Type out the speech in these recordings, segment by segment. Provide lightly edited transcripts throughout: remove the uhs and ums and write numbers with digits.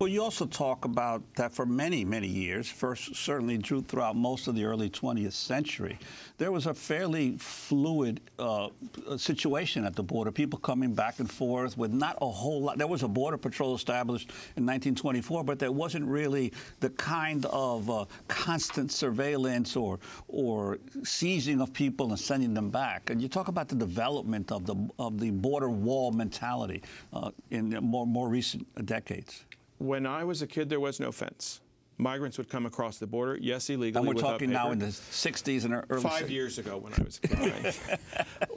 Well, you also talk about that for many, many years, first certainly throughout most of the early 20th century, there was a fairly fluid situation at the border, people coming back and forth with not a whole lot. There was a border patrol established in 1924, but there wasn't really the kind of constant surveillance or seizing of people and sending them back. And you talk about the development of the border wall mentality in more recent decades. When I was a kid, there was no fence. Migrants would come across the border, yes, illegally. And we're talking now in the 60s and early 5 years ago when I was a kid.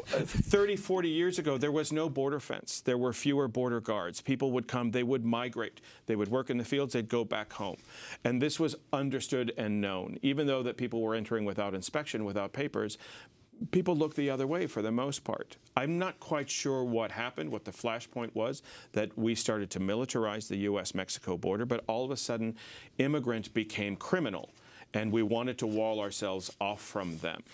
30, 40 years ago, there was no border fence. There were fewer border guards. People would come, they would migrate. They would work in the fields, they'd go back home. And this was understood and known. Even though that people were entering without inspection, without papers, people looked the other way for the most part. I'm not quite sure what happened, what the flashpoint was, that we started to militarize the U.S.-Mexico border, but all of a sudden, immigrant became criminal, and we wanted to wall ourselves off from them.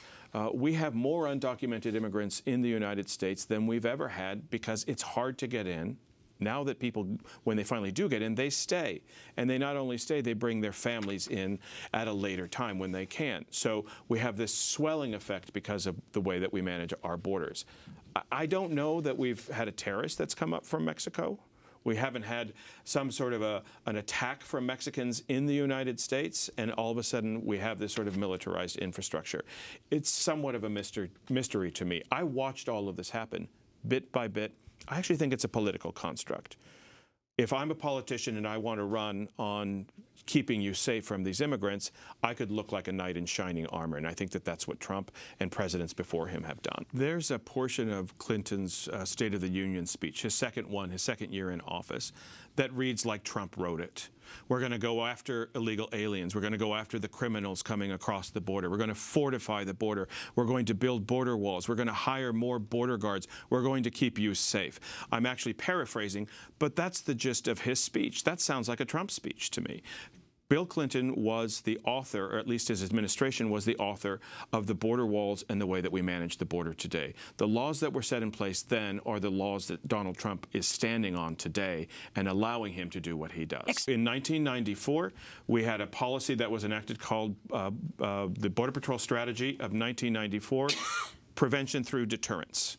We have more undocumented immigrants in the United States than we've ever had because it's hard to get in. Now that people, when they finally do get in, they stay. And they not only stay, they bring their families in at a later time when they can. So we have this swelling effect because of the way that we manage our borders. I don't know that we've had a terrorist that's come up from Mexico. We haven't had some sort of an attack from Mexicans in the United States, and all of a sudden we have this sort of militarized infrastructure. It's somewhat of a mystery to me. I watched all of this happen bit by bit. I actually think it's a political construct. If I'm a politician and I want to run on keeping you safe from these immigrants, I could look like a knight in shining armor, and I think that that's what Trump and presidents before him have done. There's a portion of Clinton's State of the Union speech, his second year in office, that reads like Trump wrote it. We're going to go after illegal aliens. We're going to go after the criminals coming across the border. We're going to fortify the border. We're going to build border walls. We're going to hire more border guards. We're going to keep you safe. I'm actually paraphrasing, but that's the gist of his speech. That sounds like a Trump speech to me. Bill Clinton was the author, or at least his administration was the author, of the border walls and the way that we manage the border today. The laws that were set in place then are the laws that Donald Trump is standing on today and allowing him to do what he does. In 1994, we had a policy that was enacted called the Border Patrol Strategy of 1994, Prevention Through Deterrence.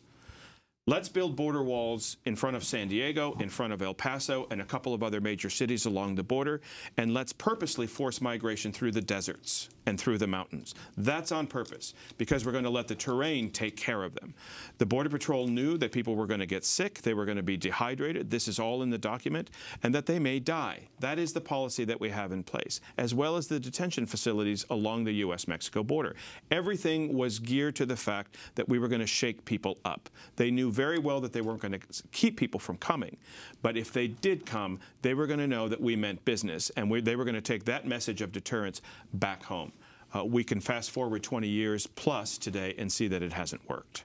Let's build border walls in front of San Diego, in front of El Paso, and a couple of other major cities along the border, and let's purposely force migration through the deserts and through the mountains. That's on purpose, because we're going to let the terrain take care of them. The Border Patrol knew that people were going to get sick, they were going to be dehydrated, this is all in the document, and that they may die. That is the policy that we have in place, as well as the detention facilities along the U.S.-Mexico border. Everything was geared to the fact that we were going to shake people up. They knew very well that they weren't going to keep people from coming, but if they did come, they were going to know that we meant business, and they were going to take that message of deterrence back home. We can fast forward 20 years plus today and see that it hasn't worked.